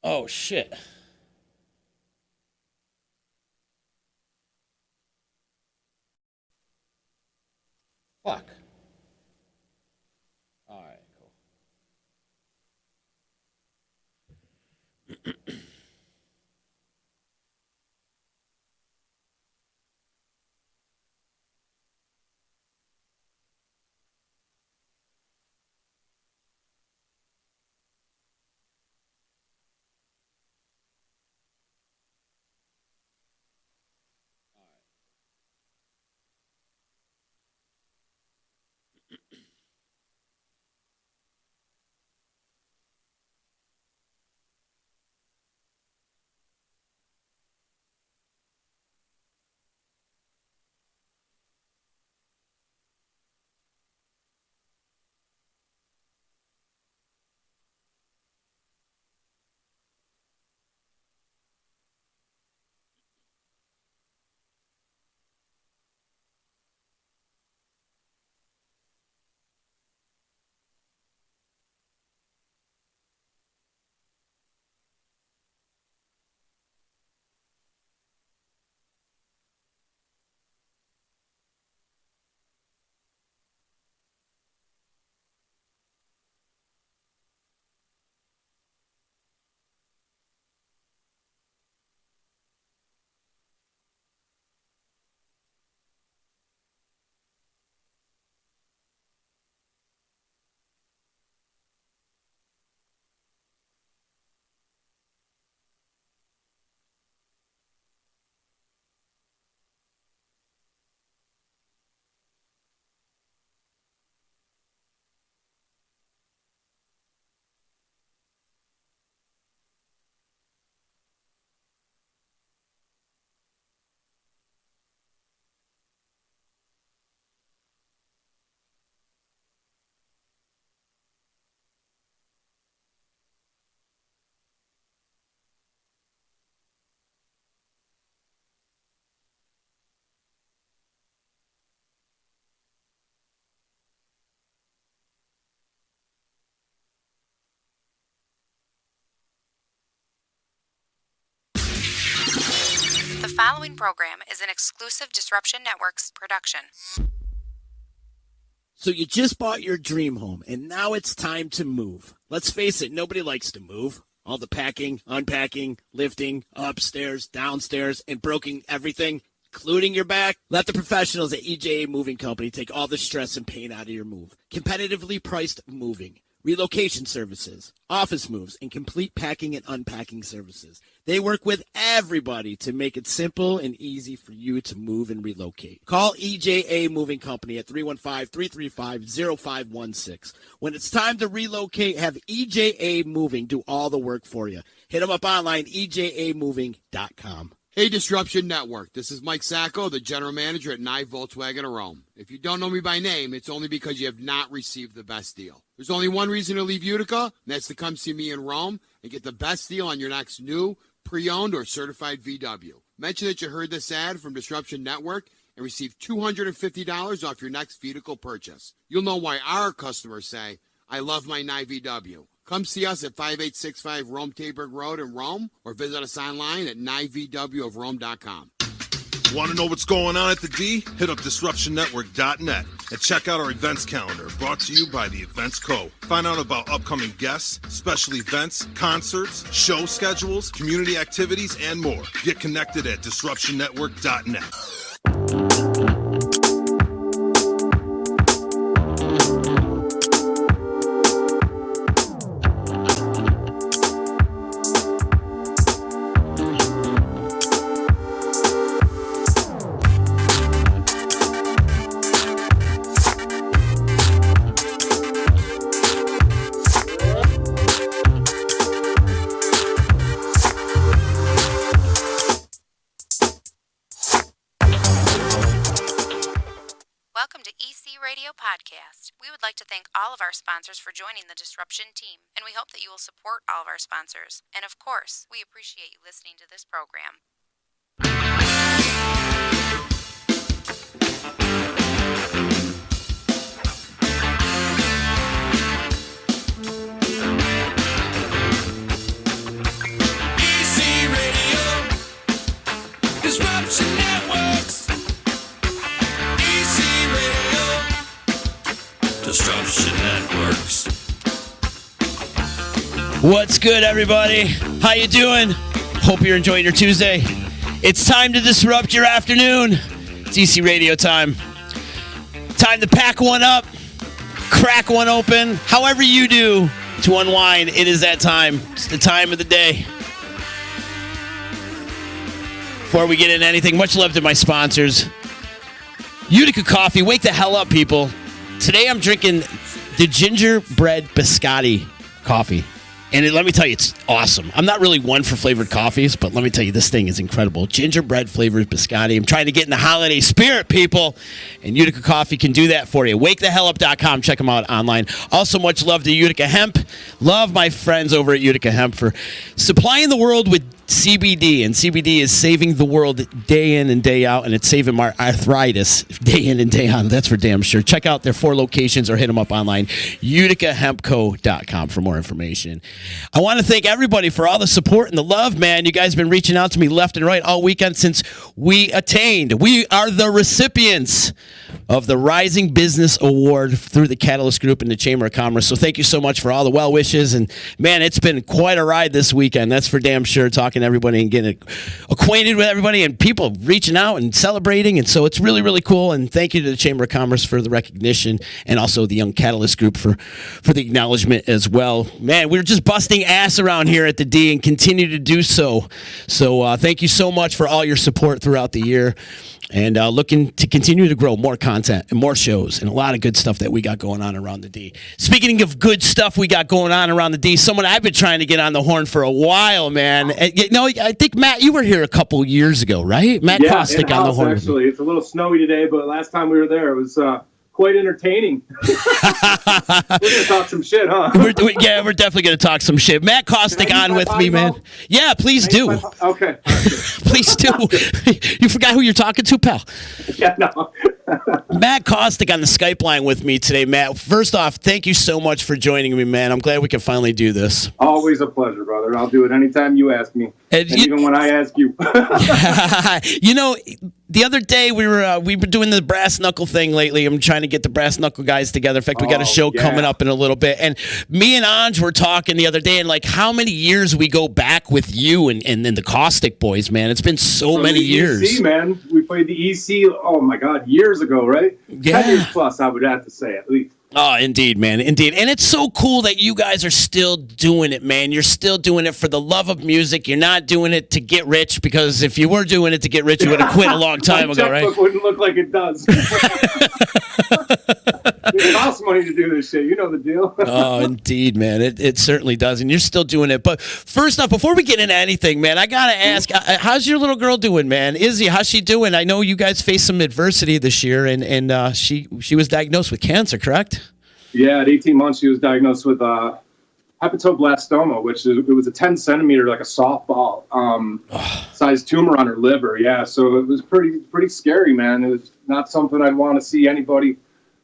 Oh, shit. Fuck. All right, cool. The following program is an exclusive Disruption Networks production. So you just bought your dream home, and now it's time to move. Let's face it, nobody likes to move. All the packing, unpacking, lifting, upstairs, downstairs, and broking everything, including your back. Let the professionals at EJA Moving Company take all the stress and pain out of your move. Competitively priced moving, relocation services, office moves, and complete packing and unpacking services. They work with everybody to make it simple and easy for you to move and relocate. Call EJA Moving Company at 315-335-0516. When it's time to relocate, have EJA Moving do all the work for you. Hit them up online, ejamoving.com. Hey, Disruption Network. This is Mike Sacco, the general manager at Nye Volkswagen of Rome. If you don't know me by name, it's only because you have not received the best deal. There's only one reason to leave Utica, and that's to come see me in Rome and get the best deal on your next new, pre-owned, or certified VW. Mention that you heard this ad from Disruption Network and receive $250 off your next vehicle purchase. You'll know why our customers say, I love my Nye VW. Come see us at 5865 Rome Taberg Road in Rome or visit us online at nyvwofrome.com. Want to know what's going on at the D? Hit up DisruptionNetwork.net and check out our events calendar brought to you by the Events Co. Find out about upcoming guests, special events, concerts, show schedules, community activities, and more. Get connected at DisruptionNetwork.net. Podcast. We would like to thank all of our sponsors for joining the Disruption team, and we hope that you will support all of our sponsors. And of course, we appreciate you listening to this program. What's good, everybody? How you doing? Hope you're enjoying your Tuesday. It's time to disrupt your afternoon. It's EC Radio time. Time to pack one up, crack one open, however you do to unwind. It is that time. It's the time of the day. Before we get into anything, much love to my sponsors. Utica Coffee, wake the hell up, people. Today I'm drinking the gingerbread biscotti coffee. And let me tell you, it's awesome. I'm not really one for flavored coffees, but let me tell you, this thing is incredible. Gingerbread flavored biscotti. I'm trying to get in the holiday spirit, people. And Utica Coffee can do that for you. WakeTheHellUp.com. Check them out online. Also, much love to Utica Hemp. Love my friends over at Utica Hemp for supplying the world with CBD, and CBD is saving the world day in and day out, and it's saving my arthritis day in and day out. That's for damn sure. Check out their 4 locations or hit them up online, uticahempco.com for more information. I want to thank everybody for all the support and the love, man. You guys have been reaching out to me left and right all weekend since we attained. We are the recipients of the Rising Business Award through the Catalyst Group and the Chamber of Commerce. So thank you so much for all the well wishes. And, man, it's been quite a ride this weekend. That's for damn sure, talking to everybody and getting acquainted with everybody and people reaching out and celebrating. And so it's really, really cool. And thank you to the Chamber of Commerce for the recognition and also the Young Catalyst Group for the acknowledgement as well. Man, we're just busting ass around here at the D and continue to do so. So thank you so much for all your support throughout the year. And looking to continue to grow more content and more shows and a lot of good stuff that we got going on around the D. Speaking of good stuff we got going on around the D, someone I've been trying to get on the horn for a while, man. You know, I think, Matt, you were here a couple years ago, right? Matt Caustic on the horn. Actually, it's a little snowy today, but last time we were there, it was quite entertaining. We're going to talk some shit, huh? We're definitely going to talk some shit. Matt Caustic on with me, man. Yeah, please do. Okay. Please do. You forgot who you're talking to, pal? Yeah, no. Matt Caustic on the Skype line with me today, Matt. First off, thank you so much for joining me, man. I'm glad we can finally do this. Always a pleasure, brother. I'll do it anytime you ask me, and even when I ask you. You know, the other day we've been doing the brass knuckle thing lately. I'm trying to get the brass knuckle guys together. In fact, we got a show coming up in a little bit. And me and Anj were talking the other day, and like how many years we go back with you and then the Caustic boys, man. It's been so many years. EC, man. We played the EC, oh my God, years ago, right? Yeah. 10 years plus, I would have to say, at least. Oh, indeed, man. Indeed. And it's so cool that you guys are still doing it, man. You're still doing it for the love of music. You're not doing it to get rich, because if you were doing it to get rich, you would have quit a long time ago, right? Checkbook wouldn't look like it does. It costs money to do this shit. You know the deal. Oh, indeed, man. It certainly does. And you're still doing it. But first off, before we get into anything, man, I got to ask, how's your little girl doing, man? Izzy, how's she doing? I know you guys faced some adversity this year, and she was diagnosed with cancer, correct? Yeah, at 18 months, she was diagnosed with hepatoblastoma, which it was a 10 centimeter, like a softball sized tumor on her liver. Yeah, so it was pretty scary, man. It was not something I'd want to see anybody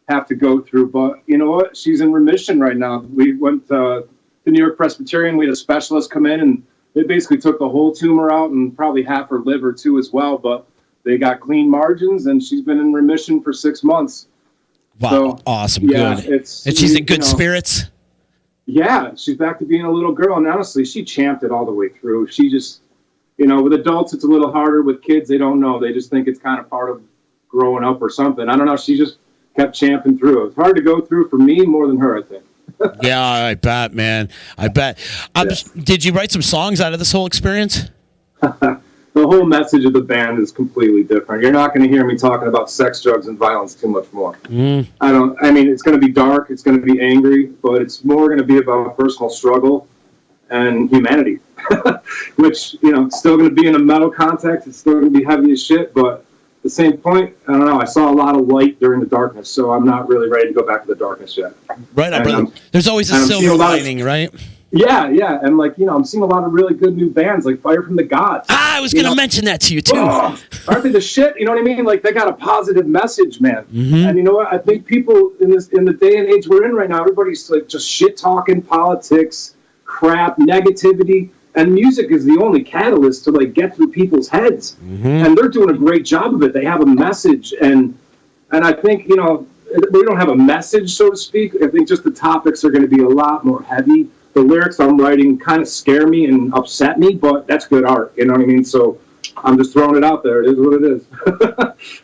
have to go through. But you know what? She's in remission right now. We went to the New York Presbyterian. We had a specialist come in, and they basically took the whole tumor out and probably half her liver too as well. But they got clean margins, and she's been in remission for 6 months. Wow, so, awesome, yeah, good. And she's in good spirits? Yeah, she's back to being a little girl. And honestly, she champed it all the way through. She just, with adults, it's a little harder. With kids, they don't know. They just think it's kind of part of growing up or something. I don't know. She just kept champing through. It's hard to go through for me more than her, I think. Yeah, I bet, man. I bet. Did you write some songs out of this whole experience? The whole message of the band is completely different. You're not going to hear me talking about sex, drugs, and violence too much more. It's going to be dark, it's going to be angry, but it's more going to be about personal struggle and humanity, which, it's still going to be in a metal context. It's still going to be heavy as shit, but at the same point, I don't know, I saw a lot of light during the darkness, so I'm not really ready to go back to the darkness yet. Right on, brother. There's always a silver lining, right? Yeah, and I'm seeing a lot of really good new bands like Fire from the Gods. I was going to mention that to you too. Aren't they the shit? You know what I mean? Like, they got a positive message, man. Mm-hmm. And you know what? I think people in the day and age we're in right now, everybody's like just shit talking, politics, crap, negativity, and music is the only catalyst to like get through people's heads. Mm-hmm. And they're doing a great job of it. They have a message, and I think we don't have a message, so to speak. I think just the topics are going to be a lot more heavy. the lyrics I'm writing kind of scare me and upset me, but that's good art. You know what I mean? So I'm just throwing it out there. It is what it is.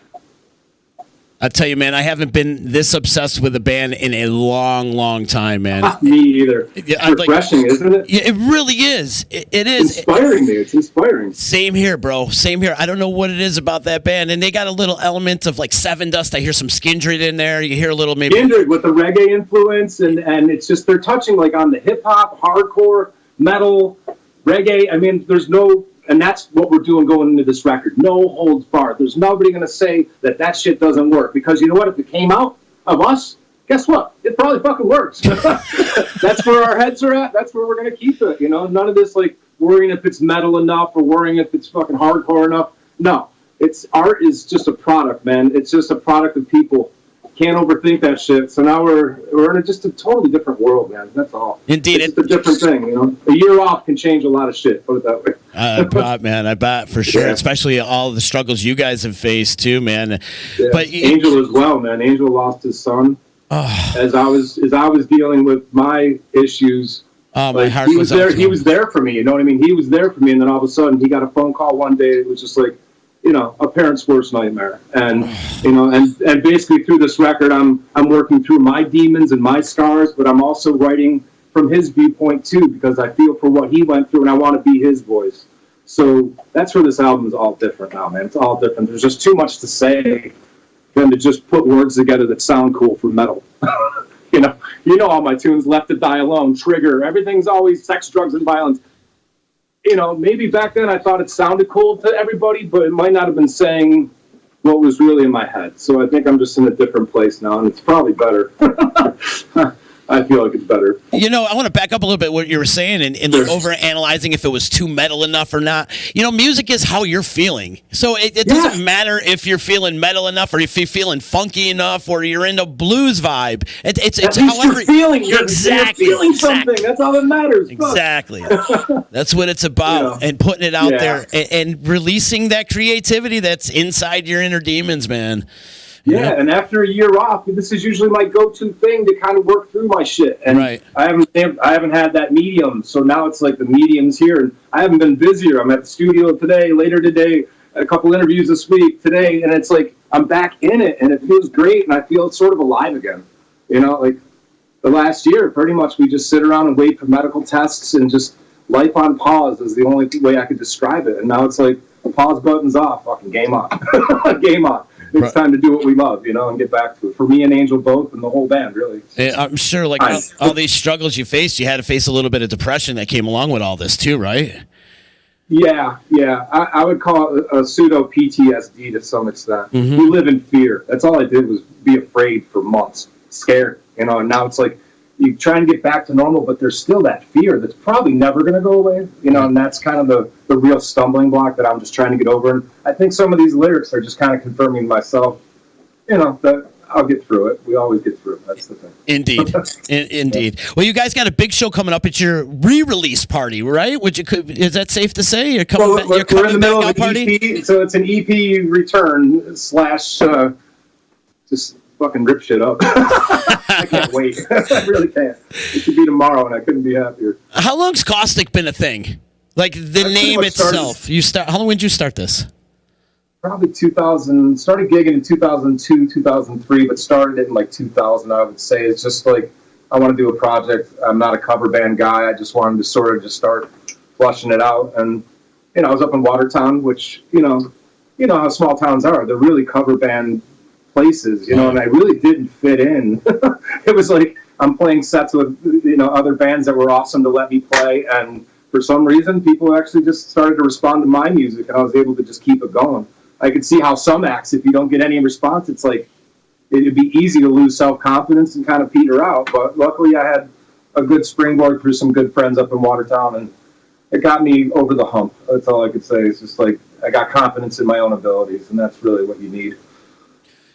I tell you, man, I haven't been this obsessed with a band in a long, long time, man. Me either. Yeah, It's refreshing, isn't it? Yeah, it really is. It is. Inspiring me. It's inspiring. Same here, bro. Same here. I don't know what it is about that band, and they got a little element of like Seven Dust. I hear some Skindred in there. You hear a little maybe Skindred with the reggae influence, and it's just they're touching like on the hip hop, hardcore, metal, reggae. I mean, there's no. And that's what we're doing going into this record. No holds barred. There's nobody going to say that shit doesn't work. Because you know what? If it came out of us, guess what? It probably fucking works. That's where our heads are at. That's where we're going to keep it. You know, none of this like worrying if it's metal enough or worrying if it's fucking hardcore enough. No, art is just a product, man. It's just a product of people. Can't overthink that shit. So now we're in just a totally different world, man. That's all. Indeed, it's a different thing. You know, a year off can change a lot of shit. Put it that way. I bet, man. I bet for sure. Yeah. Especially all the struggles you guys have faced too, man. Yeah. But Angel as well, man. Angel lost his son. As I was dealing with my issues. Oh, my heart he was there. He was there for me. You know what I mean? He was there for me, and then all of a sudden, he got a phone call one day. It was just like, you know, a parent's worst nightmare. And you know, and basically through this record, I'm working through my demons and my scars, but I'm also writing from his viewpoint too, because I feel for what he went through, and I want to be his voice. So that's where this album is all different now, man. It's all different. There's just too much to say than to just put words together that sound cool for metal. You know all my tunes, Left to Die Alone, Trigger, everything's always sex, drugs, and violence. You know, maybe back then I thought it sounded cool to everybody, but it might not have been saying what was really in my head. So I think I'm just in a different place now, and it's probably better. I feel like it's better. You know, I want to back up a little bit what you were saying and like over analyzing if it was too metal enough or not. You know, music is how you're feeling. So it doesn't matter if you're feeling metal enough or if you're feeling funky enough or you're in a blues vibe. It's however you're feeling. You're feeling something. Exactly. That's all that matters. Exactly. That's what it's about, and putting it out there and releasing that creativity that's inside your inner demons, man. Yeah, and after a year off, this is usually my go-to thing to kind of work through my shit. And I haven't had that medium, so now it's like the medium's here, and I haven't been busier. I'm at the studio today, later today, a couple interviews this week, today, and it's like I'm back in it, and it feels great, and I feel sort of alive again. You know, like the last year, pretty much we just sit around and wait for medical tests, and just life on pause is the only way I could describe it. And now it's like the pause button's off, fucking game on, game on. It's time to do what we love, you know, and get back to it. For me and Angel both, and the whole band, really. I'm sure, like, all these struggles you faced, you had to face a little bit of depression that came along with all this, too, right? Yeah. I would call it a pseudo-PTSD to some extent. Mm-hmm. We live in fear. That's all I did was be afraid for months, scared, you know, and now it's like you try and get back to normal, but there's still that fear that's probably never going to go away, you know, and that's kind of the real stumbling block that I'm just trying to get over. And I think some of these lyrics are just kind of confirming to myself, you know, that I'll get through it. We always get through it. That's the thing. Indeed. Indeed. Well, you guys got a big show coming up at your re-release party, right? Is that safe to say? You're coming back, we're in the middle of an EP, so it's an EP return / just fucking rip shit up. I can't wait. I really can't. It could be tomorrow, and I couldn't be happier. How long's Caustic been a thing? Like the name itself. How long did you start this? Probably 2000. Started gigging in 2002, 2003, but started it in like 2000. I would say it's just like I want to do a project. I'm not a cover band guy. I just wanted to sort of just start flushing it out. And you know, I was up in Watertown, which you know how small towns are. They're really cover band places, you know, and I really didn't fit in. It was like I'm playing sets with, you know, other bands that were awesome to let me play, and for some reason people actually just started to respond to my music, and I was able to just keep it going. I could see how some acts, if you don't get any response, it's like it'd be easy to lose self-confidence and kind of peter out, but luckily I had a good springboard through some good friends up in Watertown, and it got me over the hump. That's all I could say. It's just like I got confidence in my own abilities, and that's really what you need.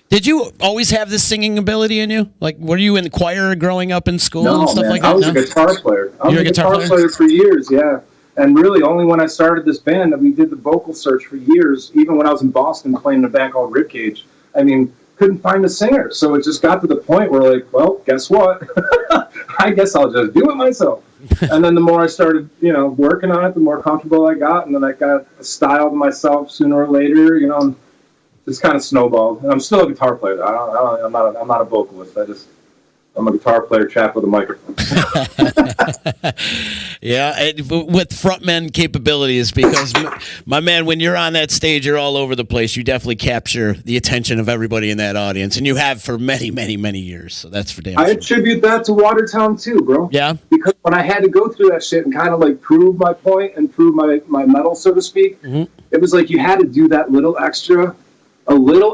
Did you always have this singing ability in you? Like, were you in the choir growing up in school and stuff like that? I was a guitar player. I was a guitar player for years, yeah. And really, only when I started this band that we did the vocal search for years, even when I was in Boston playing in a band called Ribcage, I mean, couldn't find a singer. So it just got to the point where, like, well, guess what? I guess I'll just do it myself. And then the more I started, working on it, the more comfortable I got, and then I got a style to myself sooner or later, and just kind of snowballed. And I'm still a guitar player, though. I'm not a vocalist. I'm a guitar player trapped with a microphone. Yeah, with frontman capabilities, because my man, when you're on that stage, you're all over the place. You definitely capture the attention of everybody in that audience, and you have for many, many, many years. So that's for damn I sure. attribute that to Watertown too, bro. Yeah, because when I had to go through that shit and kind of like prove my point and prove my metal, so to speak, it was like you had to do that a little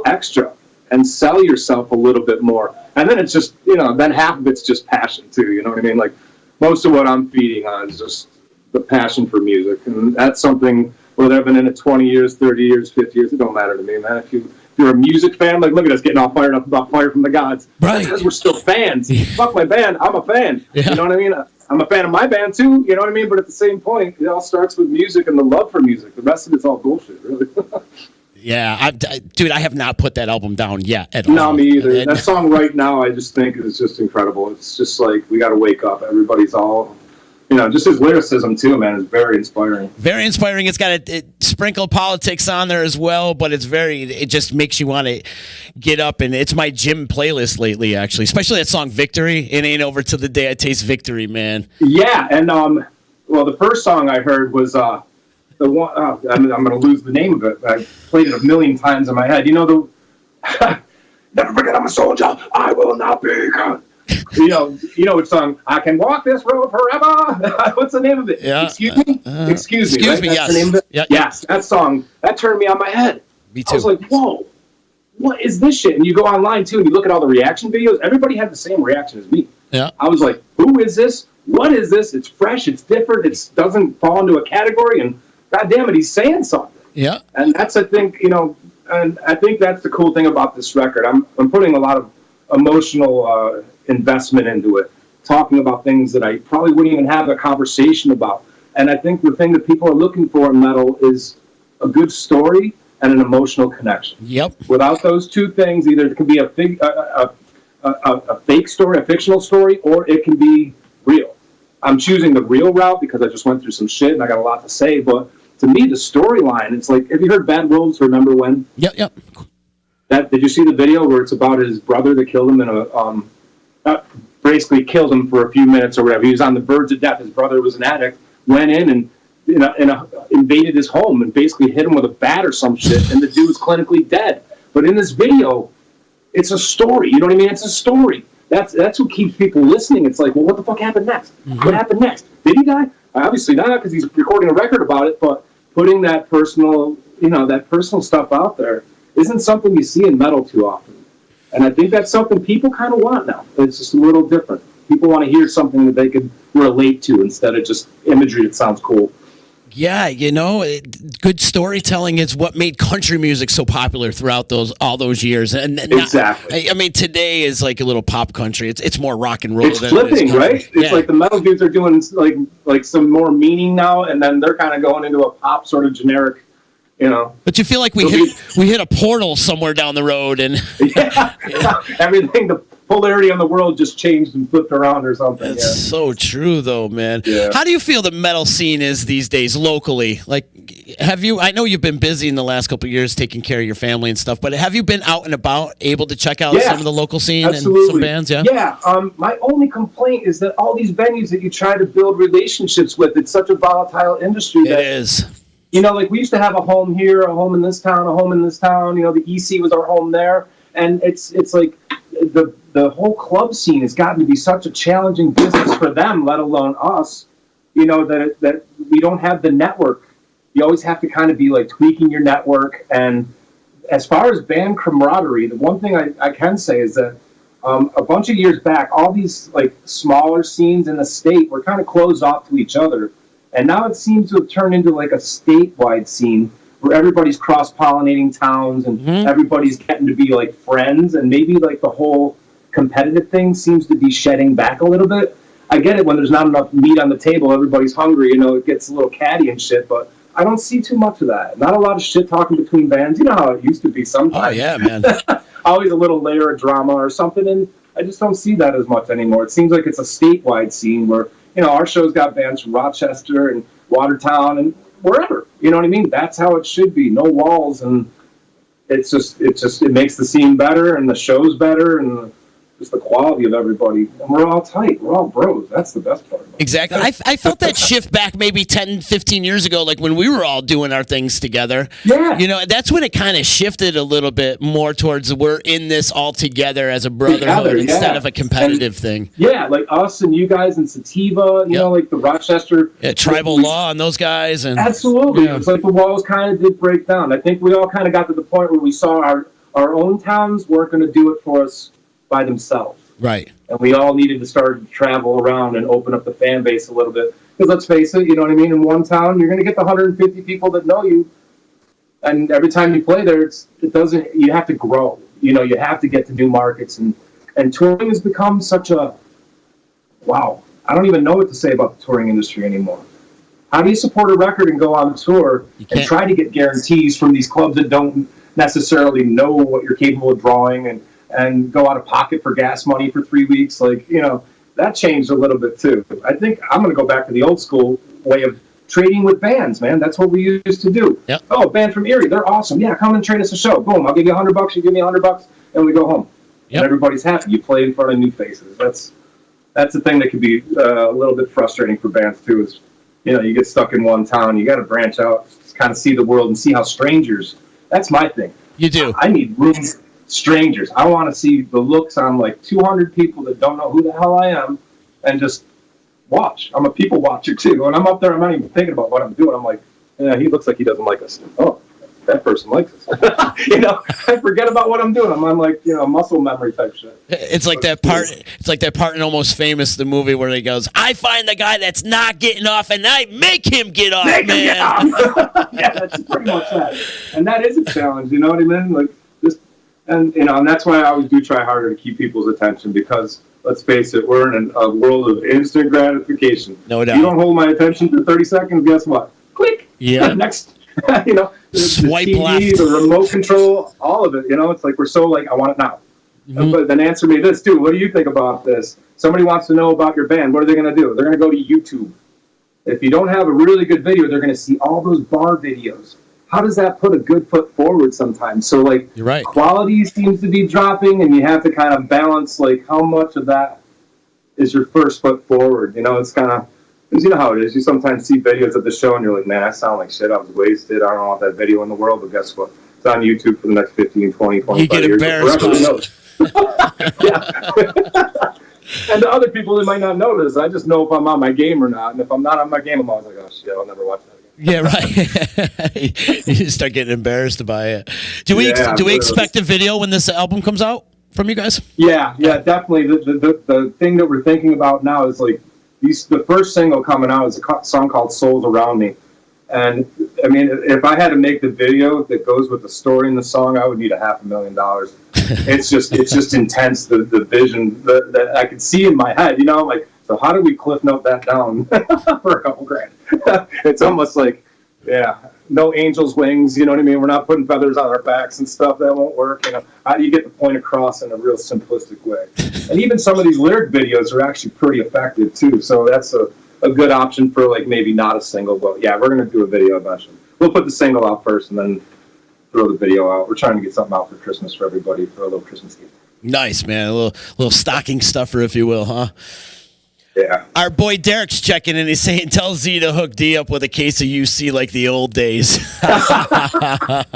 extra, and sell yourself a little bit more. And then it's just, then half of it's just passion too. You know what I mean? Like most of what I'm feeding on is just the passion for music, and that's something. Whether I've been in it 20 years, 30 years, 50 years, it don't matter to me, man. If you're a music fan, like look at us getting all fired up about Fire from the Gods, right? Because we're still fans. Fuck my band, I'm a fan. Yeah. You know what I mean? I'm a fan of my band too. You know what I mean? But at the same point, it all starts with music and the love for music. The rest of it's all bullshit, really. Yeah, dude, I have not put that album down yet at all. No, me either. That song right now, I just think is just incredible. It's just like, we got to wake up. Everybody's all, just his lyricism too, man, is very inspiring. Very inspiring. It's got a sprinkle politics on there as well, but it just makes you want to get up. And it's my gym playlist lately, actually, especially that song Victory. It ain't over till the day I taste victory, man. Yeah. And, the first song I heard was, the one, I'm going to lose the name of it. I played it a million times in my head. Never forget I'm a soldier. I will not be gone. You know which song? I can walk this road forever. What's the name of it? Yeah. Excuse me. Excuse me. Right? That's yes. the name of it. Yeah. Yes, that song that turned me on my head. Me too. I was like, whoa, what is this shit? And you go online too, and you look at all the reaction videos. Everybody had the same reaction as me. Yeah. I was like, who is this? What is this? It's fresh. It's different. It doesn't fall into a category. And God damn it, he's saying something. Yeah. And that's, I think, and I think that's the cool thing about this record. I'm putting a lot of emotional investment into it, talking about things that I probably wouldn't even have a conversation about. And I think the thing that people are looking for in metal is a good story and an emotional connection. Yep. Without those two things, either it can be a fake story, a fictional story, or it can be real. I'm choosing the real route because I just went through some shit and I got a lot to say. But to me, the storyline, it's like, have you heard Bad Wolves? Remember When? Yep. Did you see the video where it's about his brother that killed him in basically killed him for a few minutes or whatever? He was on the verge of death. His brother was an addict, went in and invaded his home and basically hit him with a bat or some shit, and the dude was clinically dead. But in this video, it's a story. You know what I mean? It's a story. That's what keeps people listening. It's like, well, what the fuck happened next? Mm-hmm. What happened next? Did he die? Obviously not, because he's recording a record about it. But putting that personal stuff out there isn't something you see in metal too often. And I think that's something people kind of want now. It's just a little different. People want to hear something that they could relate to instead of just imagery that sounds cool. Yeah, good storytelling is what made country music so popular throughout all those years. And exactly. I mean, today is like a little pop country. It's more rock and roll. It's flipping, right? It's like the metal dudes are doing like some more meaning now, and then they're kind of going into a pop sort of generic, But you feel like we hit a portal somewhere down the road, and everything. The polarity on the world just changed and flipped around or something. That's so true, though, man. Yeah. How do you feel the metal scene is these days locally? Like, I know you've been busy in the last couple of years taking care of your family and stuff, but have you been out and about, able to check out some of the local scene and some bands? Yeah. Yeah. My only complaint is that all these venues that you try to build relationships with, it's such a volatile industry. It is. Like we used to have a home here, a home in this town, a home in this town. The EC was our home there, and it's like the whole club scene has gotten to be such a challenging business for them, let alone us. That we don't have the network. You always have to kind of be like tweaking your network. And as far as band camaraderie, the one thing I can say is that a bunch of years back, all these like smaller scenes in the state were kind of closed off to each other. And now it seems to have turned into like a statewide scene where everybody's cross-pollinating towns and everybody's getting to be like friends, and maybe like the whole competitive thing seems to be shedding back a little bit. I get it when there's not enough meat on the table, everybody's hungry, it gets a little catty and shit, but I don't see too much of that. Not a lot of shit talking between bands. You know how it used to be sometimes. Oh, yeah, man. Always a little layer of drama or something. And I just don't see that as much anymore. It seems like it's a statewide scene where, our show's got bands from Rochester and Watertown and wherever. You know what I mean? That's how it should be. No walls, and it makes the scene better and the show's better and just the quality of everybody. And we're all tight. We're all bros. That's the best part. Exactly. I felt that shift back maybe 10, 15 years ago, like when we were all doing our things together. Yeah. That's when it kind of shifted a little bit more towards we're in this all together as a brotherhood instead of a competitive thing. Yeah, like us and you guys and Sativa, you know, like the Rochester. Yeah, Tribal Law and those guys. And absolutely. Yeah. It's like the walls kind of did break down. I think we all kind of got to the point where we saw our own towns weren't going to do it for us by themselves. Right. And we all needed to start to travel around and open up the fan base a little bit. Because let's face it, you know what I mean? In one town, you're going to get the 150 people that know you. And every time you play there, you have to grow. You have to get to new markets. And touring has become such a, wow, I don't even know what to say about the touring industry anymore. How do you support a record and go on tour and try to get guarantees from these clubs that don't necessarily know what you're capable of drawing and go out of pocket for gas money for 3 weeks? That changed a little bit too. I think I'm going to go back to the old school way of trading with bands, man. That's what we used to do. Yep. Oh, a band from Erie, they're awesome. Yeah, come and trade us a show. Boom, I'll give you $100, you give me $100, and we go home. Yep. And everybody's happy. You play in front of new faces. That's the thing that could be a little bit frustrating for bands too. Is you get stuck in one town. You got to branch out, just kind of see the world and see how strangers. That's my thing. You do. I need rooms. Strangers. I want to see the looks on like 200 people that don't know who the hell I am and just watch. I'm a people watcher too. When I'm up there, I'm not even thinking about what I'm doing. I'm like, yeah, he looks like he doesn't like us. Oh, that person likes us. I forget about what I'm doing. I'm on like, muscle memory type shit. It's like that part. It's like that part in Almost Famous, the movie where he goes, "I find the guy that's not getting off, and I make him get off, man." Get off. Yeah, that's pretty much that. And that is a challenge. You know what I mean? Like. And that's why I always do try harder to keep people's attention because, let's face it, we're in a world of instant gratification. No doubt. You don't hold my attention for 30 seconds, guess what? Click. Yeah. Next. Swipe the TV, left. The remote control, all of it. It's like we're so like, I want it now. Mm-hmm. But then answer me this, dude. What do you think about this? Somebody wants to know about your band. What are they going to do? They're going to go to YouTube. If you don't have a really good video, they're going to see all those bar videos. How does that put a good foot forward sometimes? So, like, you're right. Quality seems to be dropping, and you have to kind of balance, like, how much of that is your first foot forward? It's kind of, because you know how it is. You sometimes see videos of the show, and you're like, man, I sound like shit. I was wasted. I don't want that video in the world. But guess what? It's on YouTube for the next 15, 20, 25 you get years. Embarrassed. Yeah. And the other people that might not notice, I just know if I'm on my game or not. And if I'm not on my game, I'm always like, oh, shit, I'll never watch that. Yeah, right. You start getting embarrassed by it. Do we expect a video when this album comes out from you guys? Yeah, definitely. The thing that we're thinking about now is like the first single coming out is a song called "Souls Around Me," and I mean, if I had to make the video that goes with the story in the song, I would need $500,000. It's just intense. The vision that I could see in my head, like. So how do we cliff note that down for a couple grand? It's almost like, no angel's wings. You know what I mean? We're not putting feathers on our backs and stuff. That won't work. How do you get the point across in a real simplistic way? And even some of these lyric videos are actually pretty effective too. So that's a good option for like maybe not a single, but yeah, we're gonna do a video eventually. We'll put the single out first and then throw the video out. We're trying to get something out for Christmas for everybody for a little Christmas gift. Nice, man. A little stocking stuffer, if you will, huh? Yeah. Our boy Derek's checking in. He's saying, tell Z to hook D up with a case of UC like the old days. Gotta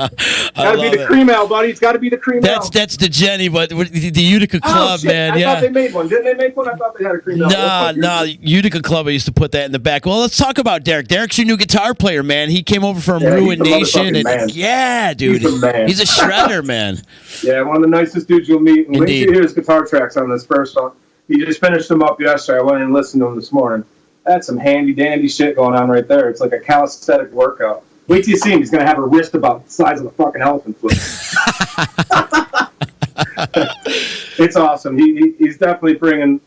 be the cream ale, buddy. It's got to be the cream ale. That's the Jenny, but the Utica Club, man. I thought they made one. Didn't they make one? I thought they had a cream ale. Nah. Utica Club, I used to put that in the back. Well, let's talk about Derek. Derek's your new guitar player, man. He came over from Ruin Nation. Yeah, dude. He's a shredder, man. Yeah, one of the nicest dudes you'll meet. And wait till you hear his guitar tracks on this first song. He just finished them up yesterday. I went in and listened to them this morning. That's some handy-dandy shit going on right there. It's like a calisthenic workout. Wait till you see him. He's going to have a wrist about the size of a fucking elephant foot. It's awesome. He's definitely bringing...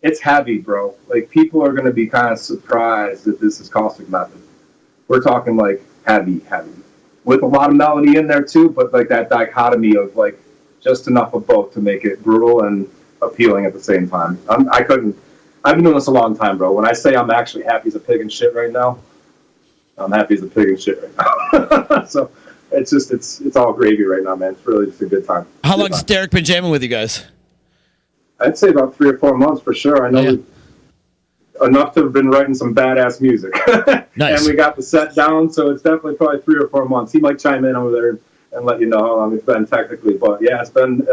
It's heavy, bro. Like, people are going to be kind of surprised that this is Caustic Method. We're talking, like, heavy. With a lot of melody in there, too, but, like, that dichotomy of, like, just enough of both to make it brutal and appealing at the same time. I've been doing this a long time, bro. When I say I'm actually happy as a pig in shit right now, I'm happy as a pig in shit right now. So it's all gravy right now, man. It's really just a good time. How long's Derek been jamming with you guys? I'd say about 3 or 4 months for sure. I know enough to have been writing some badass music. Nice. And we got the set down, so it's definitely probably 3 or 4 months. He might chime in over there and let you know how long it's been technically. But yeah, it's been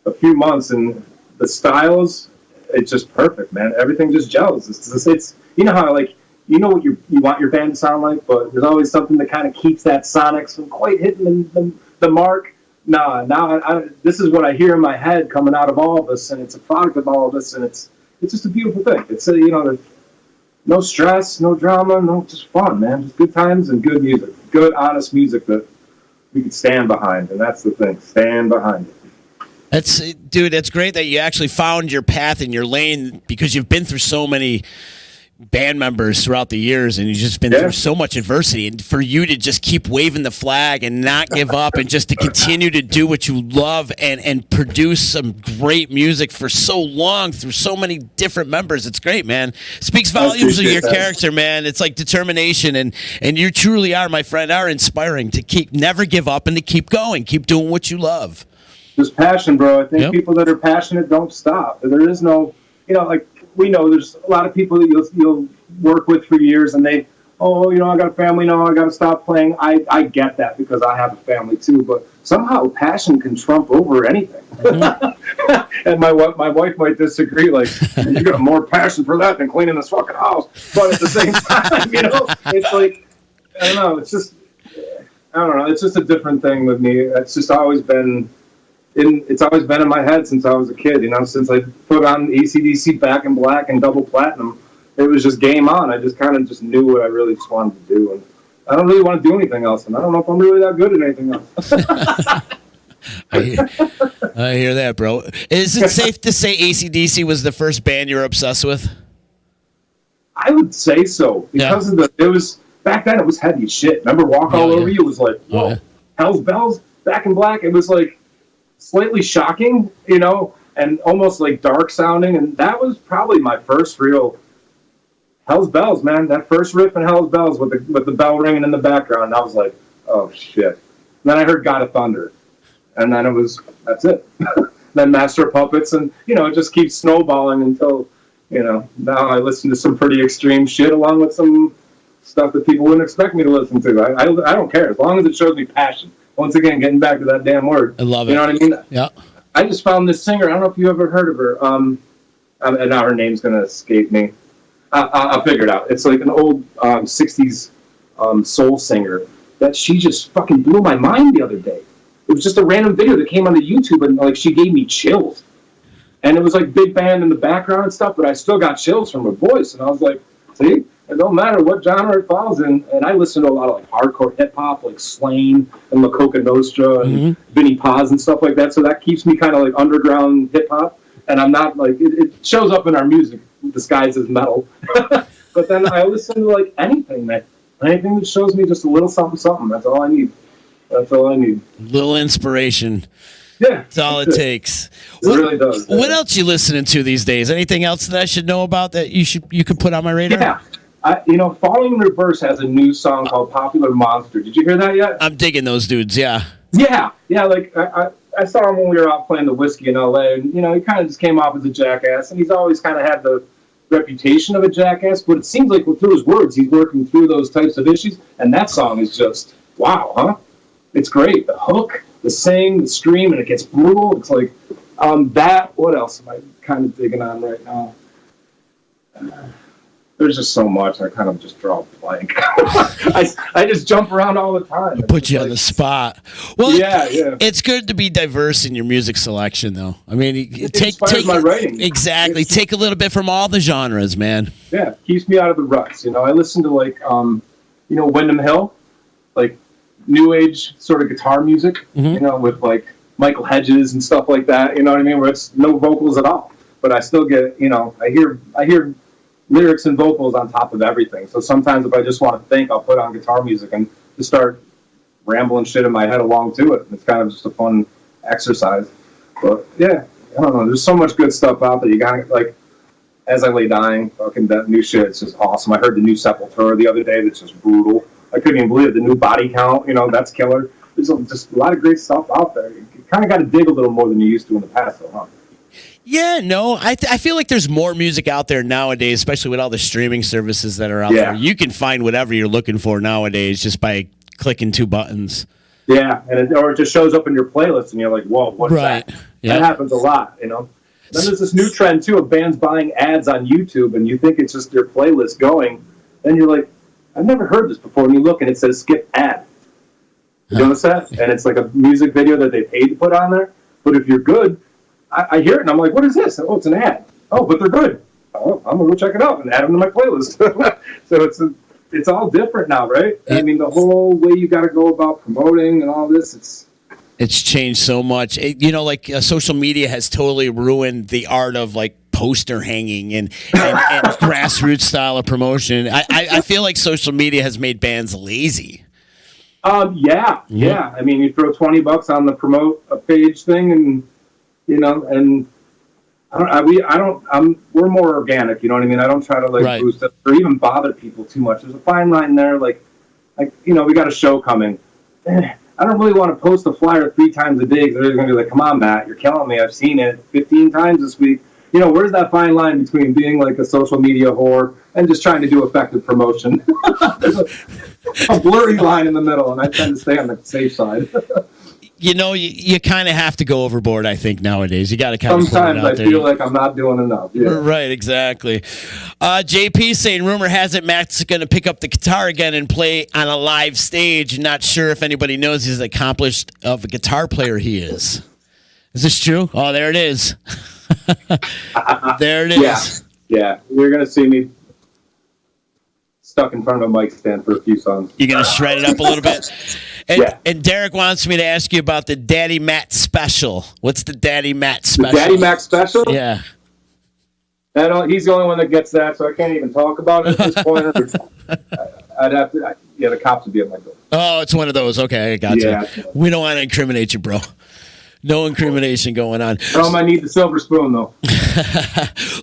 a few months, and the styles, it's just perfect, man. Everything just gels. It's you know how, like, you know what you want your band to sound like, but there's always something that kind of keeps that sonics from quite hitting the mark. Now this is what I hear in my head coming out of all of us, and it's a product of all of us, and it's just a beautiful thing. It's there's no stress, no drama, no, just fun, man. Just good times and good music, good honest music that we can stand behind, and that's the thing. Stand behind it. That's great that you actually found your path and your lane, because you've been through so many band members throughout the years, and you've just been through so much adversity, and for you to just keep waving the flag and not give up, and just to continue to do what you love and produce some great music for so long through so many different members, it's great, man. Speaks volumes of your character, man. It's like determination, and you truly are, my friend, are inspiring to never give up and to keep going, keep doing what you love. Just passion, bro. I think people that are passionate don't stop. There is no, like, we know there's a lot of people that you'll work with for years, and I got a family now, I got to stop playing. I get that, because I have a family too, but somehow passion can trump over anything. Mm-hmm. And my wife might disagree, like, you got more passion for that than cleaning this fucking house. But at the same time, it's like, I don't know, it's just a different thing with me. It's just always been in my head since I was a kid, since I put on AC/DC Back in Black and Double Platinum. It was just game on. I just kind of just knew what I really just wanted to do. And I don't really want to do anything else. And I don't know if I'm really that good at anything else. I hear that, bro. Is it safe to say AC/DC was the first band you were obsessed with? I would say so. Because back then it was heavy as shit. Remember Walk All Over You? It was like, whoa, Hell's Bells, Back in Black. It was like slightly shocking, and almost like dark sounding. And that was probably my first real Hell's Bells, man. That first riff in Hell's Bells with the bell ringing in the background. I was like, oh shit. And then I heard God of Thunder, and then that's it. Then Master of Puppets, and it just keeps snowballing until now I listen to some pretty extreme shit along with some stuff that people wouldn't expect me to listen to. I don't care, as long as it shows me passion. Once again, getting back to that damn word. I love it. You know what I mean? Yeah. I just found this singer. I don't know if you ever heard of her. And now her name's going to escape me. I'll figure it out. It's like an old 60s soul singer that she just fucking blew my mind the other day. It was just a random video that came onto YouTube, and like she gave me chills. And it was like big band in the background and stuff, but I still got chills from her voice. And I was like, see? It don't matter what genre it falls in. And I listen to a lot of like hardcore hip hop, like Slain and La Coca Nostra and Vinnie Paz and stuff like that. So that keeps me kind of like underground hip hop. And I'm not like, it shows up in our music disguised as metal. But then I listen to like anything that shows me just a little something, something. That's all I need. Little inspiration. Yeah. That's all it takes. It really does. What else you listening to these days? Anything else that I should know about that you could put on my radar? Yeah. Falling in Reverse has a new song called Popular Monster. Did you hear that yet? I'm digging those dudes, yeah. Yeah. Like, I saw him when we were out playing the Whiskey in L.A., and, he kind of just came off as a jackass, and he's always kind of had the reputation of a jackass, but it seems like through his words, he's working through those types of issues, and that song is just, wow, huh? It's great. The hook, the sing, the scream, and it gets brutal. It's like, what else am I kind of digging on right now? There's just so much. I kind of just draw a blank. I just jump around all the time. Put you on the spot. Well, yeah. It's good to be diverse in your music selection, though. I mean, take my writing. Exactly. Take a little bit from all the genres, man. Yeah, keeps me out of the ruts. I listen to like, Wyndham Hill, like new age sort of guitar music. With like Michael Hedges and stuff like that. You know what I mean? Where it's no vocals at all, but I still get. I hear lyrics and vocals on top of everything. So sometimes if I just want to think, I'll put on guitar music and just start rambling shit in my head along to it. It's kind of just a fun exercise. But yeah, I don't know. There's so much good stuff out there. You got like, as I lay dying, fucking that new shit. It's just awesome. I heard the new Sepultura the other day. That's just brutal. I couldn't even believe it. The new Body Count. That's killer. There's just a lot of great stuff out there. You kind of got to dig a little more than you used to in the past, though, huh? Yeah, no, I feel like there's more music out there nowadays, especially with all the streaming services that are out there. You can find whatever you're looking for nowadays just by clicking 2 buttons. Yeah, or it just shows up in your playlist, and you're like, whoa, what's that? Yep. That happens a lot, Then there's this new trend, too, of bands buying ads on YouTube, and you think it's just their playlist going. Then you're like, I've never heard this before. And you look, and it says skip ad. You notice that? And it's like a music video that they paid to put on there. But if you're good, I hear it, and I'm like, what is this? Oh, it's an ad. Oh, but they're good. Oh, I'm going to go check it out and add them to my playlist. So it's all different now, right? I mean, the whole way you got to go about promoting and all this, it's changed so much. Social media has totally ruined the art of like poster hanging and grassroots style of promotion. I feel like social media has made bands lazy. Yeah. I mean, you throw $20 on the promote a page thing, and and we're more organic. You know what I mean? I don't try to boost it or even bother people too much. There's a fine line there. Like we got a show coming. I don't really want to post a flyer 3 times a day because they're going to be like, come on, Matt, you're killing me. I've seen it 15 times this week. Where's that fine line between being like a social media whore and just trying to do effective promotion? There's a blurry line in the middle, and I tend to stay on the safe side. You kind of have to go overboard, I think, nowadays. You got to kind of sometimes I feel like I'm not doing enough. Yeah. Right, exactly. JP saying, rumor has it Matt's going to pick up the guitar again and play on a live stage. Not sure if anybody knows he's accomplished of a guitar player he is. Is this true? Oh, there it is. There it is. Yeah. You're going to see me stuck in front of a mic stand for a few songs. You're going to shred it up a little bit? And Derek wants me to ask you about the Daddy Matt special. What's the Daddy Matt special? The Daddy Matt special? Yeah. He's the only one that gets that, so I can't even talk about it at this point. I'd have to. The cops would be at my door. Oh, it's one of those. Okay, I got you. Yeah. We don't want to incriminate you, bro. No incrimination going on. I need the silver spoon, though.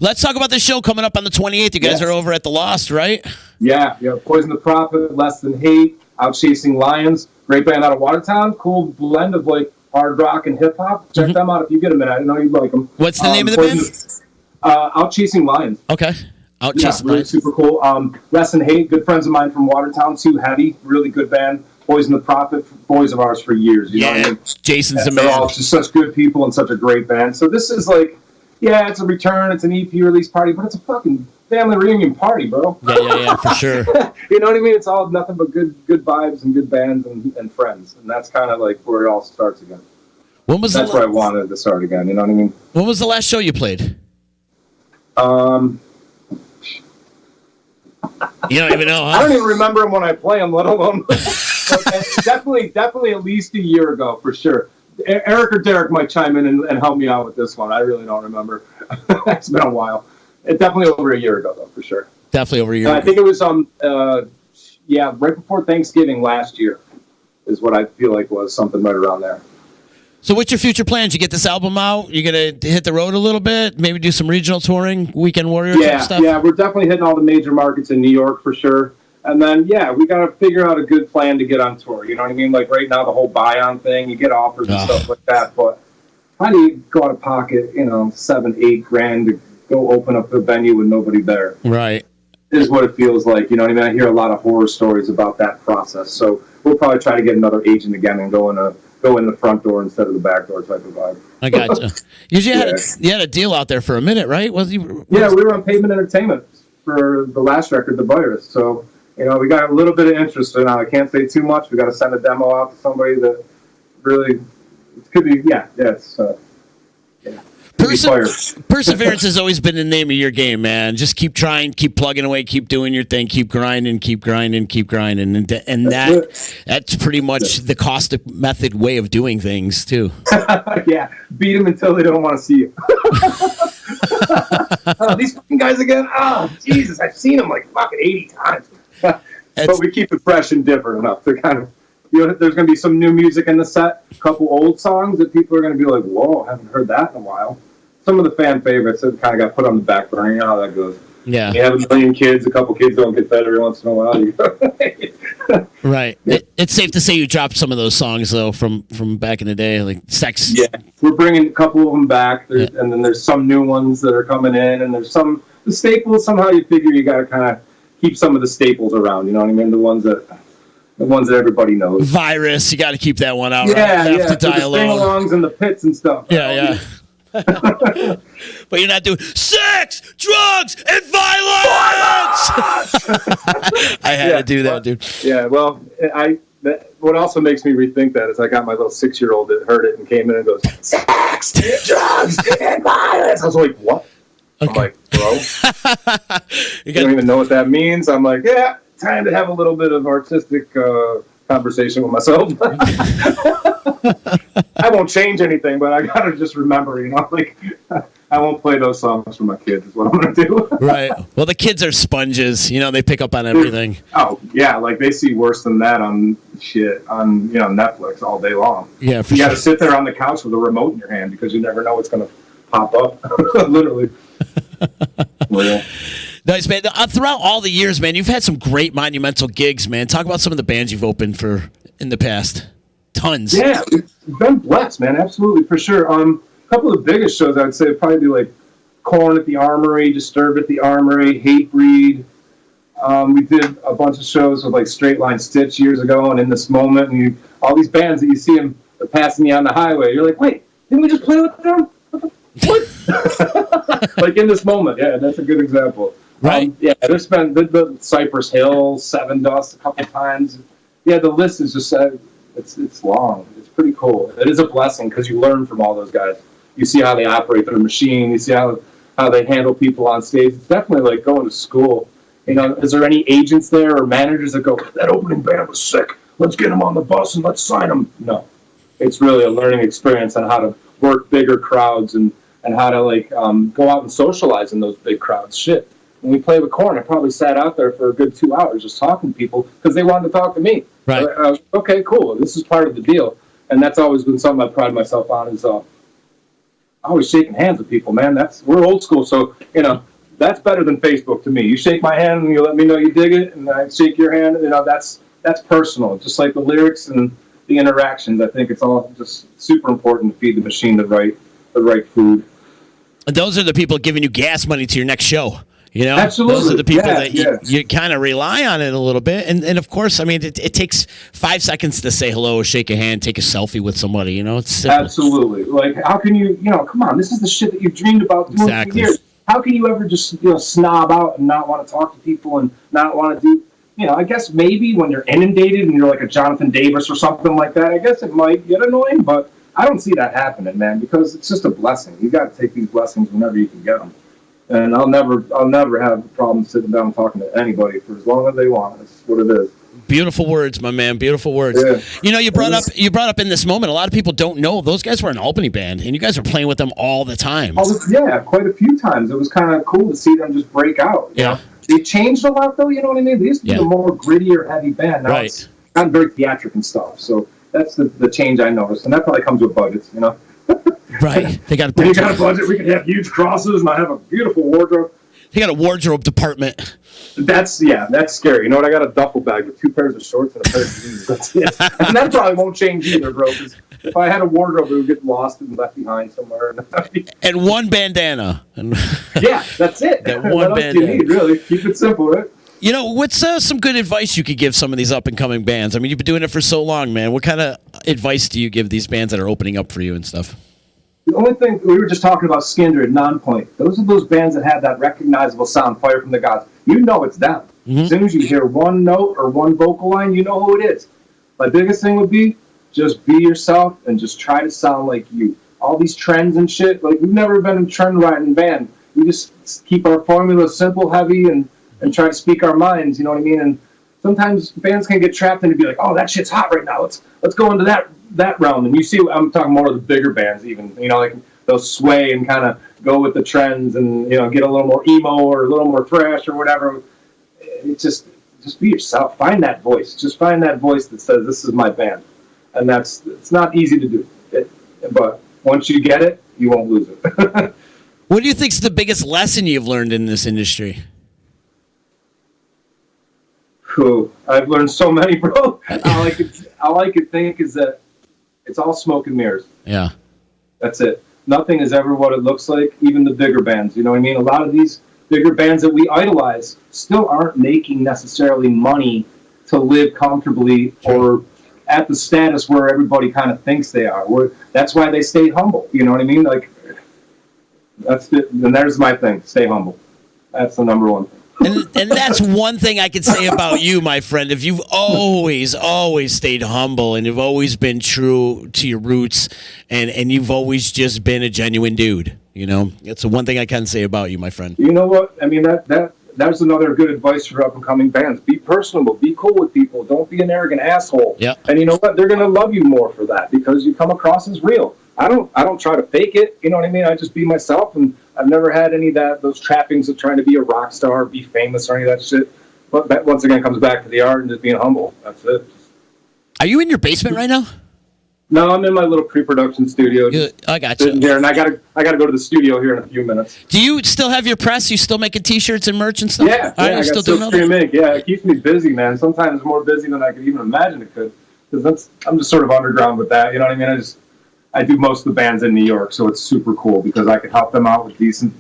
Let's talk about the show coming up on the 28th. You guys are over at the Lost, right? Yeah. Poison the Prophet, Less Than Hate, Out Chasing Lions. Great band out of Watertown. Cool blend of like hard rock and hip hop. Check them out if you get a minute. I know you'd like them. What's the name of the band? Out Chasing Lions. Okay. Out Chasing Lions. Super cool. Less Than Hate. Good friends of mine from Watertown. Too Heavy. Really good band. Poison the Prophet. Boys of ours for years. You know what I mean? Jason's the man. They're all just such good people and such a great band. So this is like, it's a return. It's an EP release party, but it's a fucking family reunion party, bro. Yeah, for sure. You know what I mean? It's all nothing but good vibes and good bands and friends, and that's kind of like where it all starts again. That's where I wanted to start again. You know what I mean? When was the last show you played? You don't even know, huh? I don't even remember them when I play them, let alone. definitely at least a year ago for sure. Eric or Derek might chime in and help me out with this one. I really don't remember. It's been a while. It's definitely over a year ago, though, for sure. Definitely over a year ago. I think it was right before Thanksgiving last year is what I feel like was something right around there. So what's your future plans? You get this album out? You're going to hit the road a little bit? Maybe do some regional touring, Weekend Warrior type stuff? Yeah, we're definitely hitting all the major markets in New York for sure. And then, we got to figure out a good plan to get on tour. You know what I mean? Like right now, the whole buy-on thing, you get offers and stuff like that. But how do you go out of pocket, $7,000-8,000 to go open up the venue with nobody there? Right. Is what it feels like. You know what I mean? I hear a lot of horror stories about that process. So we'll probably try to get another agent again and go in the front door instead of the back door type of vibe. I got you. You had a deal out there for a minute, right? We were on Pavement Entertainment for the last record, The Virus. So, we got a little bit of interest now. I can't say too much. We got to send a demo out to somebody that really could be. Perseverance has always been the name of your game, man. Just keep trying, keep plugging away, keep doing your thing, keep grinding, and that's pretty much the Caustic method way of doing things too. Beat them until they don't want to see you. These fucking guys again. Oh, Jesus, I've seen them like fucking 80 times. But we keep it fresh and different enough to kind of. There's going to be some new music in the set, a couple old songs that people are going to be like, whoa, I haven't heard that in a while. some of the fan favorites that kind of got put on the back burner. You know how that goes. Yeah. You have a million kids, a couple kids don't get fed every once in a while. Right. It's safe to say you dropped some of those songs though from back in the day, like Sex. Yeah, we're bringing a couple of them back, and then there's some new ones that are coming in, and there's the staples. Somehow you figure you got to kind of keep some of the staples around. You know what I mean? The ones that everybody knows. Virus, you got to keep that one out. Yeah, right? yeah. To die the alone. sing-alongs and the pits and stuff. Yeah. But you're not doing sex, drugs, and violence. I had to do that, dude. Yeah, well, what also makes me rethink that is I got my little 6-year-old that heard it and came in and goes, sex, drugs, and violence. I was like, what? Okay. I'm like, bro, you don't even know what that means. I'm like, yeah, time to have a little bit of artistic conversation with myself. I won't change anything, but I gotta just remember, like I won't play those songs for my kids is what I'm gonna do. Right. Well, the kids are sponges, they pick up on everything. Oh yeah, like they see worse than that on Netflix all day long. Yeah, you gotta sit there on the couch with a remote in your hand because you never know what's gonna pop up. Literally. Yeah. Nice, man. Throughout all the years, man, you've had some great monumental gigs, man. Talk about some of the bands you've opened for in the past. Tons. Yeah, it's been blessed, man. Absolutely, for sure. A couple of the biggest shows I'd say would probably be like Korn at the Armory, Disturbed at the Armory, Hatebreed. We did a bunch of shows with like Straight Line Stitch years ago, and In This Moment, and all these bands that you see them passing you on the highway. You're like, wait, didn't we just play with them? What? Like In This Moment, yeah, that's a good example. Right. Yeah, there's been the Cypress Hill, Seven Dust a couple times. Yeah, the list is just it's long. It's pretty cool. It is a blessing because you learn from all those guys. You see how they operate their machine. You see how they handle people on stage. It's definitely like going to school. Is there any agents there or managers that go, that opening band was sick, let's get them on the bus and let's sign them? No. It's really a learning experience on how to work bigger crowds and how to go out and socialize in those big crowds. Shit. When we played with Korn, I probably sat out there for a good 2 hours just talking to people because they wanted to talk to me. Right. I was, okay, cool. This is part of the deal. And that's always been something I pride myself on is always shaking hands with people, man. We're old school, so, that's better than Facebook to me. You shake my hand and you let me know you dig it, and I shake your hand. That's personal. Just like the lyrics and the interactions, I think it's all just super important to feed the machine the right food. Those are the people giving you gas money to your next show. Absolutely. Those are the people that you kind of rely on it a little bit. And of course, I mean, it takes 5 seconds to say hello, shake a hand, take a selfie with somebody. It's simple. Absolutely. Like, how can you, come on, this is the shit that you've dreamed about doing for years. How can you ever just, snob out and not want to talk to people and not want to do, I guess maybe when you're inundated and you're like a Jonathan Davis or something like that, I guess it might get annoying, but I don't see that happening, man, because it's just a blessing. You got to take these blessings whenever you can get them. And I'll never have a problem sitting down and talking to anybody for as long as they want. That's what it is. Beautiful words, my man. Beautiful words. Yeah. You brought up In This Moment. A lot of people don't know those guys were an Albany band, and you guys are playing with them all the time. Yeah, quite a few times. It was kind of cool to see them just break out. Yeah. They changed a lot, though. You know what I mean? They used to be a more grittier, heavy band. Now it's gotten very theatric and stuff. So that's the change I noticed, and that probably comes with budgets. Right. They got a budget. We got a budget. We can have huge crosses, and I have a beautiful wardrobe. They got a wardrobe department. That's scary. You know what? I got a duffel bag with 2 pairs of shorts and a pair of jeans. That's it. And that probably won't change either, bro. Because if I had a wardrobe, it would get lost and left behind somewhere. And one bandana. Yeah, that's it. That one what bandana. Else do you need, really? Keep it simple, right? What's some good advice you could give some of these up-and-coming bands? I mean, you've been doing it for so long, man. What kind of advice do you give these bands that are opening up for you and stuff? The only thing, we were just talking about Skindred, Non-Point. Those are those bands that have that recognizable sound, Fire from the Gods. You know it's them. Mm-hmm. As soon as you hear one note or one vocal line, you know who it is. My biggest thing would be just be yourself and just try to sound like you. All these trends and shit, like we've never been a trend-riding band. We just keep our formula simple, heavy, and try to speak our minds, you know what I mean? And sometimes bands can get trapped and be like, oh, that shit's hot right now. Let's go into that realm. And you see, I'm talking more of the bigger bands even, like they'll sway and kind of go with the trends and, get a little more emo or a little more thrash or whatever. It's just be yourself. Find that voice. Just find that voice that says, this is my band. And it's not easy to do. But once you get it, you won't lose it. What do you think's the biggest lesson you've learned in this industry? Cool. I've learned so many, bro. All I could think is that it's all smoke and mirrors. Yeah. That's it. Nothing is ever what it looks like, even the bigger bands. You know what I mean? A lot of these bigger bands that we idolize still aren't making necessarily money to live comfortably or at the status where everybody kind of thinks they are. That's why they stay humble. You know what I mean? Like, that's it. And there's my thing. Stay humble. That's the number one thing. And that's one thing I could say about you, my friend. If you've always stayed humble and you've always been true to your roots and you've always just been a genuine dude, you know, that's the one thing I can say about you, my friend. You know what? I mean, that's another good advice for up and coming bands. Be personable. Be cool with people. Don't be an arrogant asshole. Yep. And you know what? They're going to love you more for that because you come across as real. I don't try to fake it. You know what I mean? I just be myself, and I've never had any of those trappings of trying to be a rock star, be famous, or any of that shit. But that once again comes back to the art and just being humble. That's it. Are you in your basement right now? No, I'm in my little pre-production studio. I got Sitting you. here, and I gotta go to the studio here in a few minutes. Do you still have your press? You still making T-shirts and merch and stuff? Yeah, All right, I you're got still doing all that? Silkstream Ink. Yeah, it keeps me busy, man. Sometimes more busy than I could even imagine it could. Because I'm just sort of underground with that. You know what I mean? I do most of the bands in New York, so it's super cool because I can help them out with decent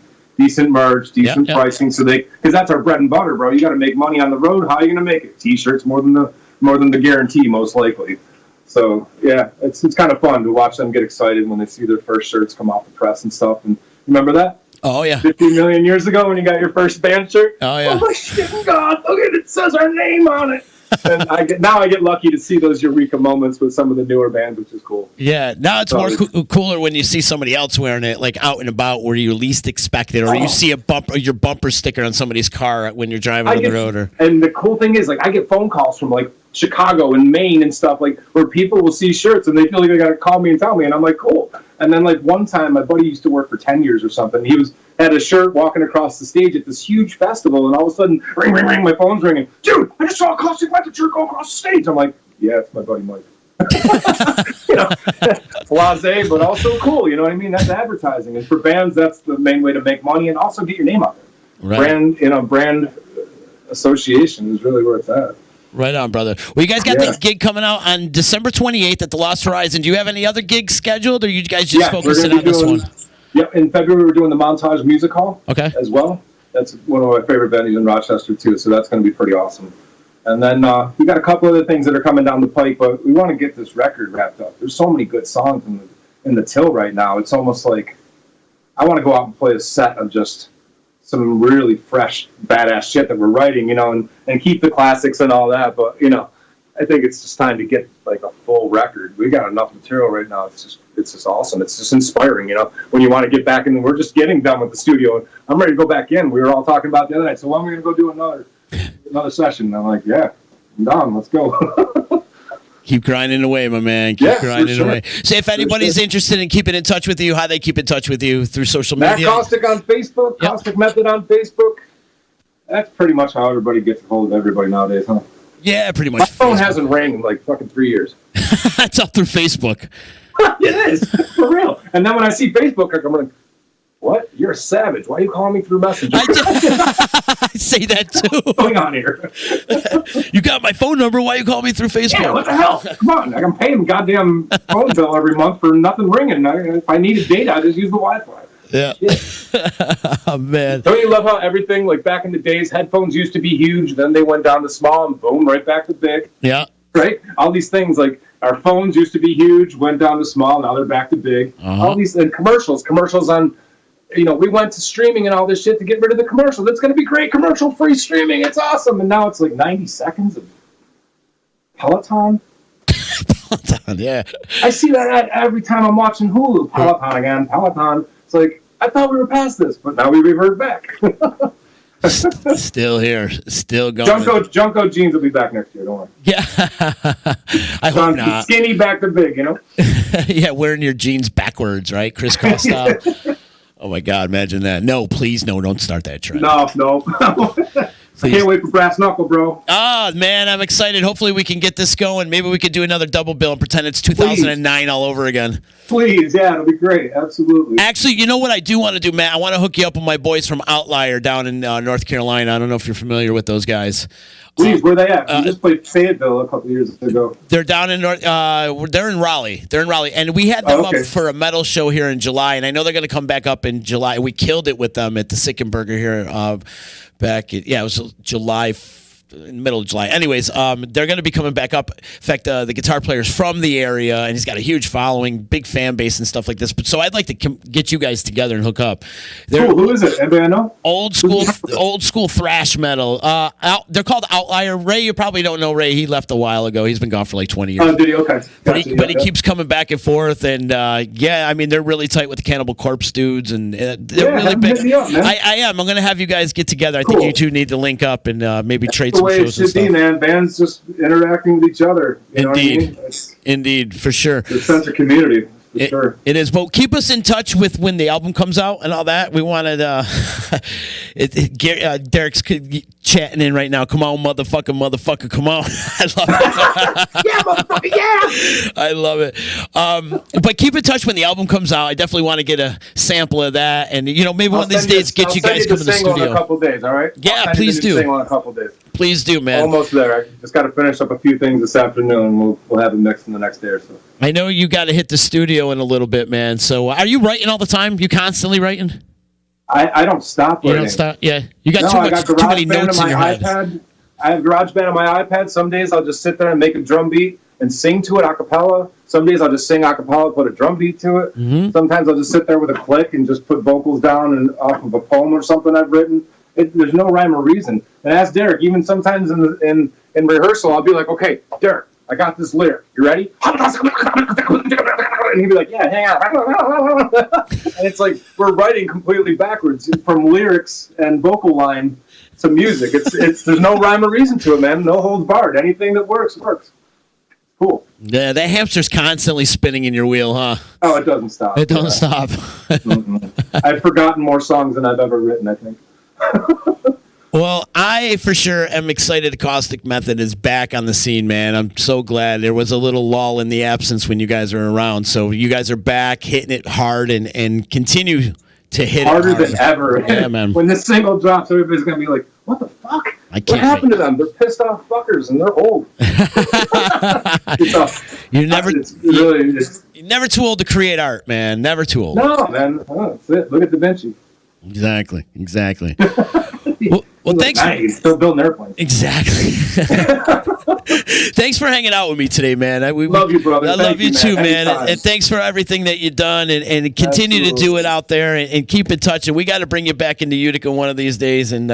merch, decent pricing. So because that's our bread and butter, bro. You got to make money on the road. How are you gonna make it? T-shirts more than the guarantee, most likely. So yeah, it's kind of fun to watch them get excited when they see their first shirts come off the press and stuff. And remember that? Oh yeah. 50 million years ago when you got your first band shirt. Oh yeah. Oh my shit, God! Look at it says our name on it. And I get lucky to see those eureka moments with some of the newer bands, which is cool. Yeah, now it's more cooler when you see somebody else wearing it, like out and about where you least expect it, or you see your bumper sticker on somebody's car when you're driving on the road. And the cool thing is, like, I get phone calls from like Chicago and Maine and stuff, like where people will see shirts and they feel like they got to call me and tell me, and I'm like, cool. And then like one time, my buddy used to work for 10 years or something. He had a shirt walking across the stage at this huge festival, and all of a sudden, ring, ring, ring, my phone's ringing. Dude, I just saw a Caustic shirt go across the stage. I'm like, yeah, it's my buddy Mike. You know, blasé, but also cool. You know what I mean? That's advertising, and for bands, that's the main way to make money and also get your name out there. Right. Brand association is really where it's at. Right on, brother. Well, you guys got the gig coming out on December 28th at the Lost Horizon. Do you have any other gigs scheduled, or you guys just focusing on this one? Yep, in February we're doing the Montage Music Hall as well. That's one of my favorite venues in Rochester, too, so that's going to be pretty awesome. And then we got a couple other things that are coming down the pike, but we want to get this record wrapped up. There's so many good songs in the till right now. It's almost like I want to go out and play a set of just some really fresh, badass shit that we're writing, you know, and keep the classics and all that. But, you know, I think it's just time to get like a full record. We got enough material right now. It's just awesome. It's just inspiring, you know, when you want to get back in. We're just getting done with the studio. And I'm ready to go back in. We were all talking about the other night. So when are we going to go do another session? And I'm like, yeah, I'm down. Let's go. Keep grinding away, my man. Keep grinding away. So if anybody's interested in keeping in touch with you, how they keep in touch with you through social media? Matt Caustic on Facebook, Caustic Method on Facebook. That's pretty much how everybody gets a hold of everybody nowadays, huh? Yeah, pretty much. My phone hasn't rang in like fucking 3 years. It's up through Facebook. It is, for real. And then when I see Facebook, I'm like, what? You're a savage. Why are you calling me through Messenger? I say that too. What's going on here? You got my phone number. Why you call me through Facebook? Yeah, what the hell? Come on. I can pay him goddamn phone bill every month for nothing ringing. If I needed data, I just use the Wi-Fi. Yeah. Oh, man. Don't you love how everything, like back in the days, headphones used to be huge, then they went down to small, and boom, right back to big. Yeah. Right? All these things, like our phones used to be huge, went down to small, now they're back to big. All these and commercials on, you know, we went to streaming and all this shit to get rid of the commercials. It's going to be great commercial-free streaming. It's awesome. And now it's like 90 seconds of Peloton. Peloton, yeah. I see that ad every time I'm watching Hulu. Peloton again, Peloton. It's like, I thought we were past this, but now we revert back. Still here, still going. Junko Jeans will be back next year, don't worry. Yeah. I hope not. Skinny back to big, you know? Yeah, wearing your jeans backwards, right? Crisscross style. Oh my God, imagine that. No, please, no, don't start that trend. No. I can't wait for Brass Knuckle, bro. Oh, man, I'm excited. Hopefully we can get this going. Maybe we could do another double bill and pretend it's 2009 all over again. Please, yeah, it'll be great. Absolutely. Actually, you know what I do want to do, Matt? I want to hook you up with my boys from Outlier down in North Carolina. I don't know if you're familiar with those guys. Please, where they at? We just played Fayetteville a couple years ago. They're down in North. They're in Raleigh. And we had them up for a metal show here in July. And I know they're going to come back up in July. We killed it with them at the Sickenburger here it was July. In the middle of July. Anyways, they're going to be coming back up. In fact, the guitar player's from the area, and he's got a huge following, big fan base and stuff like this. But so I'd like to get you guys together and hook up. Cool. Who is it? Anybody I know? Old school thrash metal. They're called Outlier. Ray, you probably don't know Ray. He left a while ago. He's been gone for like 20 years. Oh, did he? Okay. But he keeps coming back and forth, and they're really tight with the Cannibal Corpse dudes, and they're really big. Hit me up, man. I am. I'm going to have you guys get together. I think you two need to link up and maybe trade some way shows it and should be, stuff. man. Bands just interacting with each other. You know what I mean? Indeed, for sure. The sense of community. Sure. It is. But keep us in touch with when the album comes out and all that. We wanted Derek's chatting in right now. Come on, motherfucker, come on. I love it. Yeah, motherfucker, yeah. I love it. But keep in touch when the album comes out. I definitely want to get a sample of that, and maybe one of these days get you guys come to the studio. In a couple days, all right? Yeah, please do. Single in a couple days. Please do, man. Almost there. I just got to finish up a few things this afternoon. We'll have it mixed in the next day or so. I know you got to hit the studio in a little bit, man. So are you writing all the time? You constantly writing? I don't stop writing. You don't stop? Yeah. You got too many notes in your head. iPad. I have GarageBand on my iPad. Some days I'll just sit there and make a drum beat and sing to it a cappella. Some days I'll just sing a cappella, put a drum beat to it. Mm-hmm. Sometimes I'll just sit there with a click and just put vocals down and off of a poem or something I've written. There's no rhyme or reason. And ask Derek, even sometimes in rehearsal, I'll be like, okay, Derek, I got this lyric. You ready? And he'd be like, yeah, hang on. And it's like we're writing completely backwards from lyrics and vocal line to music. There's no rhyme or reason to it, man. No holds barred. Anything that works. Cool. Yeah, that hamster's constantly spinning in your wheel, huh? Oh, it doesn't stop. It doesn't stop. I've forgotten more songs than I've ever written, I think. Well, I for sure am excited Caustic Method is back on the scene, man. I'm so glad. There was a little lull in the absence when you guys were around. So you guys are back hitting it hard and continue to hit harder it harder than ever. Yeah, man. When this single drops, everybody's going to be like, what the fuck? What happened to them? They're pissed off fuckers and they're old. You're never too old to create art, man. Never too old. No, man. Oh, that's it. Look at Da Vinci. Exactly. Well, thanks. He's still building airplanes. Exactly. Thanks for hanging out with me today, man. Love you, brother. I love you too, man. And thanks for everything that you've done, and continue to do it out there, and keep in touch. And we got to bring you back into Utica one of these days. And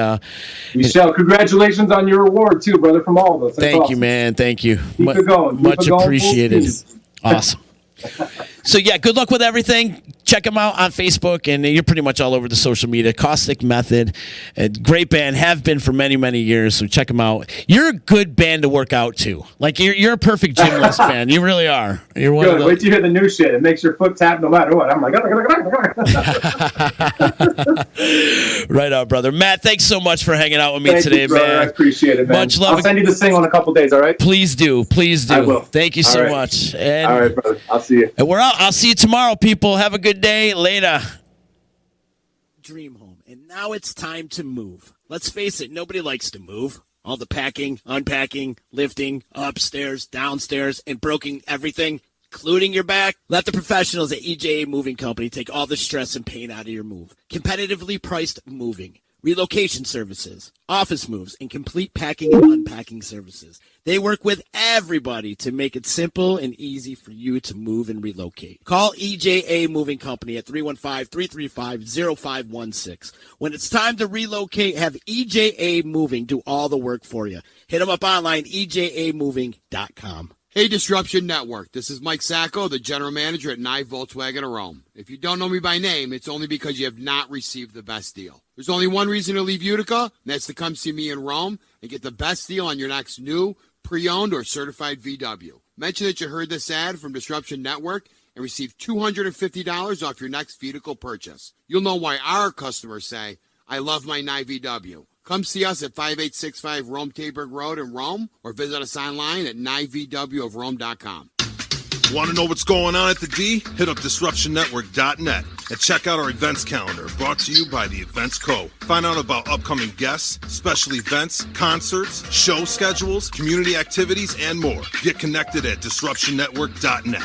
Michelle, congratulations on your award too, brother, from all of us. Thank you, man. Thank you. Keep it going. Much appreciated. Awesome. So, yeah, good luck with everything. Check them out on Facebook, and you're pretty much all over the social media. Caustic Method, a great band, have been for many, many years, so check them out. You're a good band to work out to. Like, you're a perfect gymless band. You really are. You're one good. Of those. Wait till you hear the new shit. It makes your foot tap no matter what. I'm like, right on, brother. Matt, thanks so much for hanging out with me today, man. I appreciate it, man. Much love. I'll send you the single in a couple days, all right? Please do. I will. Thank you so much. And, all right, brother. I'll see you. And we're out. I'll see you tomorrow, people. Have a good day. Later. Dream home. And now it's time to move. Let's face it, nobody likes to move. All the packing, unpacking, lifting, upstairs, downstairs, and broking everything, including your back. Let the professionals at EJA Moving Company take all the stress and pain out of your move. Competitively priced moving, relocation services, office moves, and complete packing and unpacking services. They work with everybody to make it simple and easy for you to move and relocate. Call EJA Moving Company at 315-335-0516. When it's time to relocate, have EJA Moving do all the work for you. Hit them up online, ejamoving.com. Hey, Disruption Network. This is Mike Sacco, the general manager at Nye Volkswagen of Rome. If you don't know me by name, it's only because you have not received the best deal. There's only one reason to leave Utica, and that's to come see me in Rome and get the best deal on your next new, pre-owned, or certified VW. Mention that you heard this ad from Disruption Network and receive $250 off your next vehicle purchase. You'll know why our customers say, I love my Nye VW. Come see us at 5865 Rome Taberg Road in Rome, or visit us online at 9vwofrome.com. Want to know what's going on at the D? Hit up DisruptionNetwork.net and check out our events calendar brought to you by the Events Co. Find out about upcoming guests, special events, concerts, show schedules, community activities, and more. Get connected at DisruptionNetwork.net.